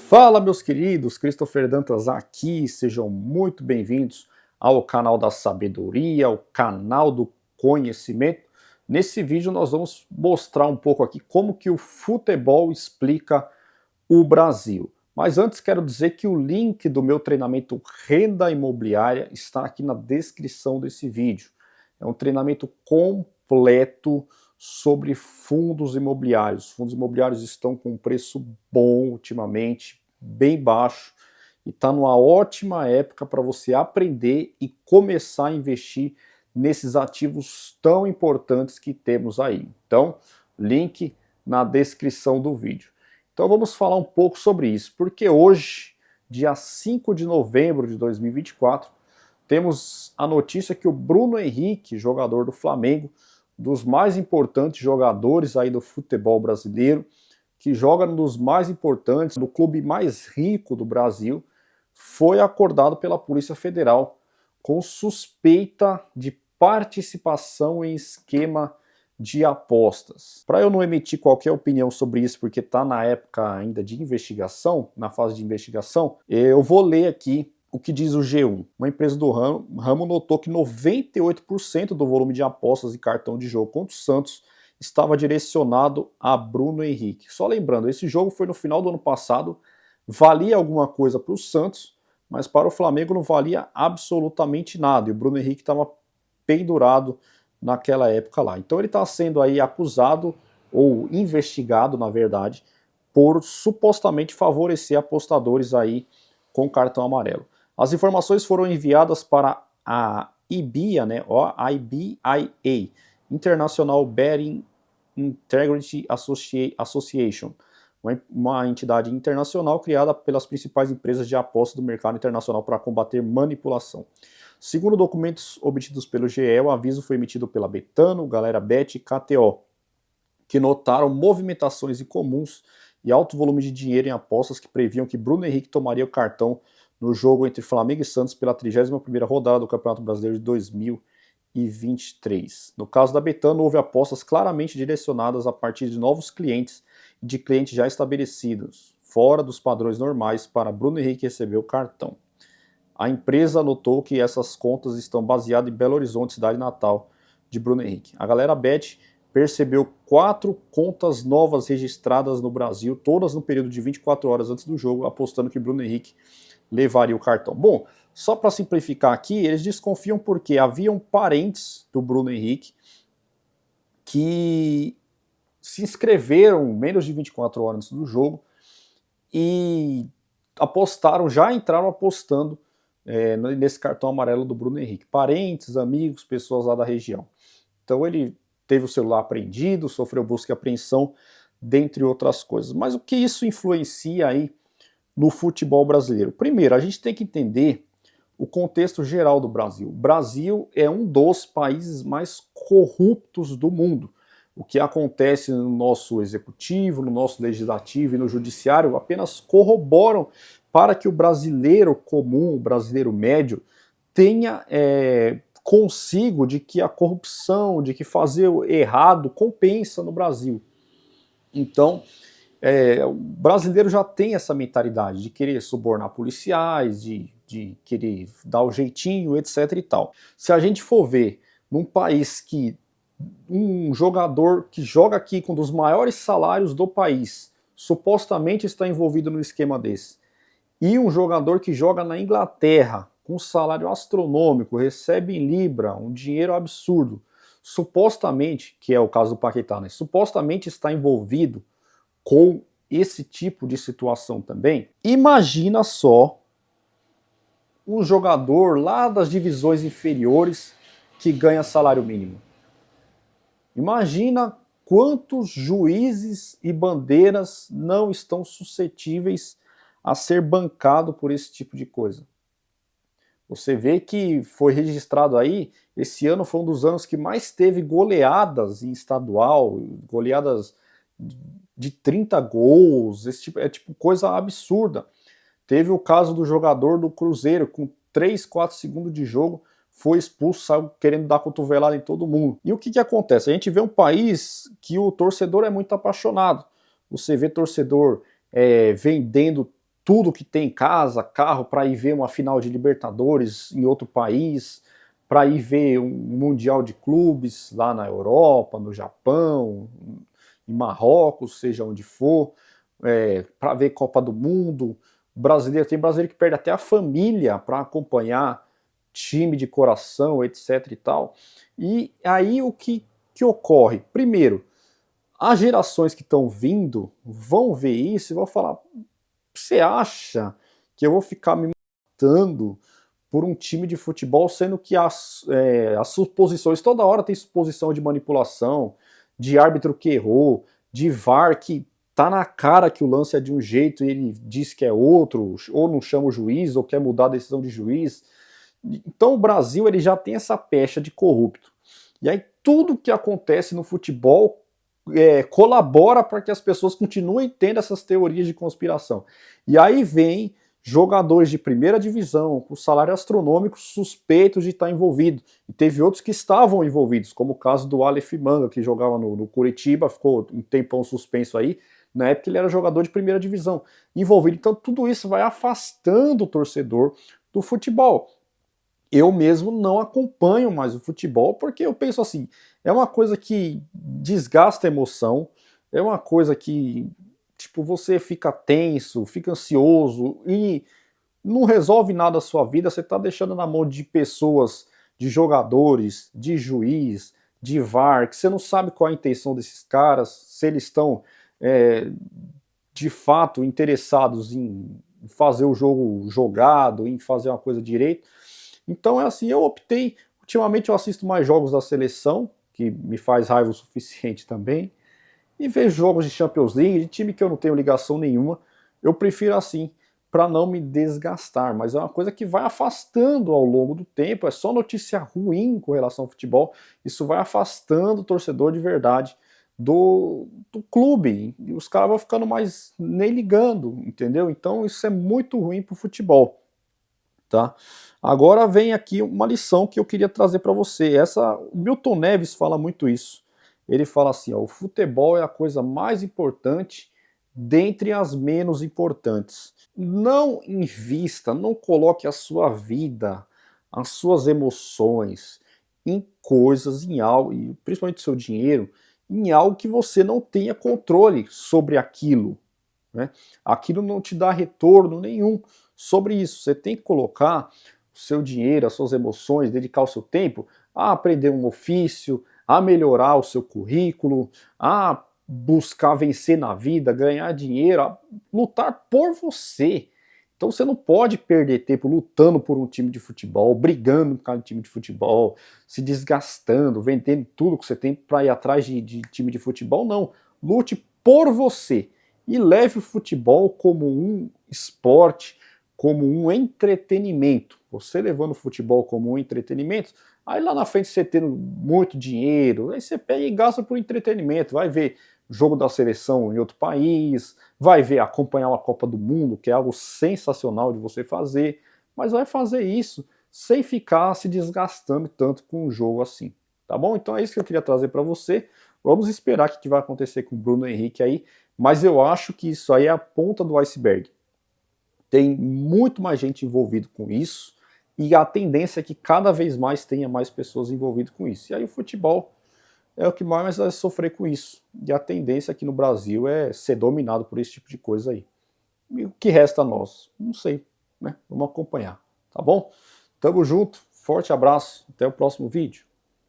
Fala, meus queridos, Christopher Dantas aqui, sejam muito bem-vindos ao canal da sabedoria, ao canal do conhecimento. Nesse vídeo nós vamos mostrar um pouco aqui como que o futebol explica o Brasil. Mas antes quero dizer que o link do meu treinamento Renda Imobiliária está aqui na descrição desse vídeo. É um treinamento completo sobre fundos imobiliários. Os fundos imobiliários estão com um preço bom ultimamente, bem baixo, e está numa ótima época para você aprender e começar a investir nesses ativos tão importantes que temos aí. Então, link na descrição do vídeo. Então vamos falar um pouco sobre isso, porque hoje, dia 5 de novembro de 2024, temos a notícia que o Bruno Henrique, jogador do Flamengo, dos mais importantes jogadores aí do futebol brasileiro, que joga um dos mais importantes, do clube mais rico do Brasil, foi acordado pela Polícia Federal com suspeita de participação em esquema de apostas. Para eu não emitir qualquer opinião sobre isso, porque está na época ainda de investigação, na fase de investigação, eu vou ler aqui o que diz o G1. Uma empresa do ramo notou que 98% do volume de apostas e cartão de jogo contra o Santos estava direcionado a Bruno Henrique. Só lembrando, esse jogo foi no final do ano passado, valia alguma coisa para o Santos, mas para o Flamengo não valia absolutamente nada, e o Bruno Henrique estava pendurado naquela época lá. Então ele está sendo aí acusado, ou investigado, na verdade, por supostamente favorecer apostadores aí com cartão amarelo. As informações foram enviadas para a IBIA, né, IBIA, International Betting Integrity Association, uma entidade internacional criada pelas principais empresas de apostas do mercado internacional para combater manipulação. Segundo documentos obtidos pelo GE, o aviso foi emitido pela Betano, Galera Bet e KTO, que notaram movimentações incomuns e alto volume de dinheiro em apostas que previam que Bruno Henrique tomaria o cartão no jogo entre Flamengo e Santos pela 31ª rodada do Campeonato Brasileiro de 2023. No caso da Betano, houve apostas claramente direcionadas a partir de novos clientes e de clientes já estabelecidos, fora dos padrões normais, para Bruno Henrique receber o cartão. A empresa notou que essas contas estão baseadas em Belo Horizonte, cidade natal de Bruno Henrique. A Galera Bet percebeu 4 contas novas registradas no Brasil, todas no período de 24 horas antes do jogo, apostando que Bruno Henrique levaria o cartão. Bom, só para simplificar aqui, eles desconfiam porque haviam parentes do Bruno Henrique que se inscreveram menos de 24 horas antes do jogo e apostaram, já entraram apostando nesse cartão amarelo do Bruno Henrique. Parentes, amigos, pessoas lá da região. Então ele teve o celular apreendido, sofreu busca e apreensão, dentre outras coisas. Mas o que isso influencia aí no futebol brasileiro? Primeiro, a gente tem que entender o contexto geral do Brasil. O Brasil é um dos países mais corruptos do mundo. O que acontece no nosso executivo, no nosso legislativo e no judiciário apenas corroboram para que o brasileiro comum, o brasileiro médio, tenha consigo de que a corrupção, de que fazer o errado compensa no Brasil. Então, o brasileiro já tem essa mentalidade de querer subornar policiais, de querer dar o jeitinho, etc e tal. Se a gente for ver num país que um jogador que joga aqui com um dos maiores salários do país supostamente está envolvido no esquema desse, e um jogador que joga na Inglaterra com um salário astronômico, recebe em libra, um dinheiro absurdo, supostamente, que é o caso do Paquetá, né, supostamente está envolvido com esse tipo de situação também, imagina só um jogador lá das divisões inferiores que ganha salário mínimo. Imagina quantos juízes e bandeiras não estão suscetíveis a ser bancado por esse tipo de coisa. Você vê que foi registrado aí, esse ano foi um dos anos que mais teve goleadas em estadual, goleadas de 30 gols, esse tipo coisa absurda. Teve o caso do jogador do Cruzeiro, com 3, 4 segundos de jogo, foi expulso, saiu querendo dar cotovelada em todo mundo. E o que acontece? A gente vê um país que o torcedor é muito apaixonado. Você vê torcedor vendendo tudo que tem, casa, carro, para ir ver uma final de Libertadores em outro país, para ir ver um Mundial de Clubes lá na Europa, no Japão, em Marrocos, seja onde for, para ver Copa do Mundo. Tem brasileiro que perde até a família para acompanhar time de coração, etc e tal. E aí o que ocorre? Primeiro, as gerações que estão vindo vão ver isso e vão falar: você acha que eu vou ficar me matando por um time de futebol, sendo que as suposições, toda hora tem suposição de manipulação, de árbitro que errou, de VAR que tá na cara que o lance é de um jeito e ele diz que é outro, ou não chama o juiz, ou quer mudar a decisão de juiz. Então o Brasil ele já tem essa pecha de corrupto. E aí tudo que acontece no futebol colabora para que as pessoas continuem tendo essas teorias de conspiração. E aí vem jogadores de primeira divisão, com salário astronômico, suspeitos de estar envolvido. E teve outros que estavam envolvidos, como o caso do Aleph Manga, que jogava no Curitiba, ficou um tempão suspenso aí. Na época ele era jogador de primeira divisão, envolvido. Então tudo isso vai afastando o torcedor do futebol. Eu mesmo não acompanho mais o futebol, porque eu penso assim, é uma coisa que desgasta a emoção, é uma coisa que, tipo, você fica tenso, fica ansioso e não resolve nada a sua vida, você está deixando na mão de pessoas, de jogadores, de juiz, de VAR, que você não sabe qual é a intenção desses caras, se eles estão de fato interessados em fazer o jogo jogado, em fazer uma coisa direito. Então é assim, eu optei, ultimamente eu assisto mais jogos da seleção, que me faz raiva o suficiente também, e vejo jogos de Champions League, de time que eu não tenho ligação nenhuma, eu prefiro assim, para não me desgastar, mas é uma coisa que vai afastando ao longo do tempo, é só notícia ruim com relação ao futebol, isso vai afastando o torcedor de verdade do clube, e os caras vão ficando mais nem ligando, entendeu? Então isso é muito ruim pro futebol. Tá? Agora vem aqui uma lição que eu queria trazer para você. O Milton Neves fala muito isso. Ele fala assim: ó, o futebol é a coisa mais importante dentre as menos importantes. Não invista, não coloque a sua vida, as suas emoções em coisas, em algo, e principalmente o seu dinheiro, em algo que você não tenha controle sobre aquilo. Né? Aquilo não te dá retorno nenhum sobre isso. Você tem que colocar o seu dinheiro, as suas emoções, dedicar o seu tempo a aprender um ofício, a melhorar o seu currículo, a buscar vencer na vida, ganhar dinheiro, a lutar por você. Então você não pode perder tempo lutando por um time de futebol, brigando por causa de time de futebol, se desgastando, vendendo tudo que você tem para ir atrás de time de futebol. Não. Lute por você e leve o futebol como um esporte, como um entretenimento. Você levando o futebol como um entretenimento, aí lá na frente você tendo muito dinheiro, aí você pega e gasta por entretenimento, vai ver jogo da seleção em outro país, vai ver acompanhar uma Copa do Mundo, que é algo sensacional de você fazer, mas vai fazer isso sem ficar se desgastando tanto com um jogo assim, tá bom? Então é isso que eu queria trazer para você. Vamos esperar o que vai acontecer com o Bruno Henrique aí, mas eu acho que isso aí é a ponta do iceberg. Tem muito mais gente envolvida com isso, e a tendência é que cada vez mais tenha mais pessoas envolvidas com isso. E aí o futebol é o que mais vai sofrer com isso. E a tendência aqui no Brasil é ser dominado por esse tipo de coisa aí. E o que resta a nós? Não sei, né? Vamos acompanhar, tá bom? Tamo junto, forte abraço, até o próximo vídeo.